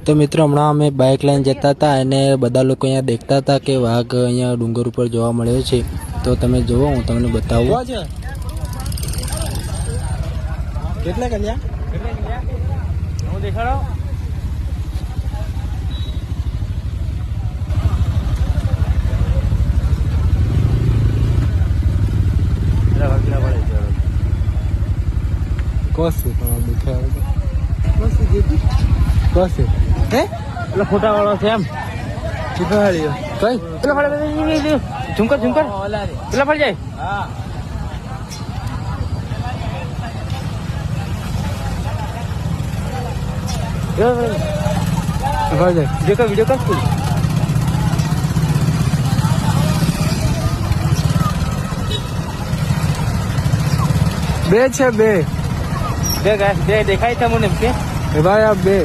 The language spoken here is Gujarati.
તો મિત્રો હમણાં અમે બાઇક લઈને જતા હતા અને બધા લોકો અહીંયા દેખતા હતા કે વાઘ અહીંયા ડુંગર ઉપર જોવા મળ્યો છે. તો તમે જુઓ, હું તમને બતાવું. કેટલા કલ્યા હું દેખાડો. કોસે તમારે દેખાય કોસે હે પેલો ફોટા વાળો છે એમ કઈ પેલો ફળ ઝુમકર પેલા ફળ જાય. હા વિડીયો કર બે છે બે દેખાય તમને એમ કે ભાઈ આ બે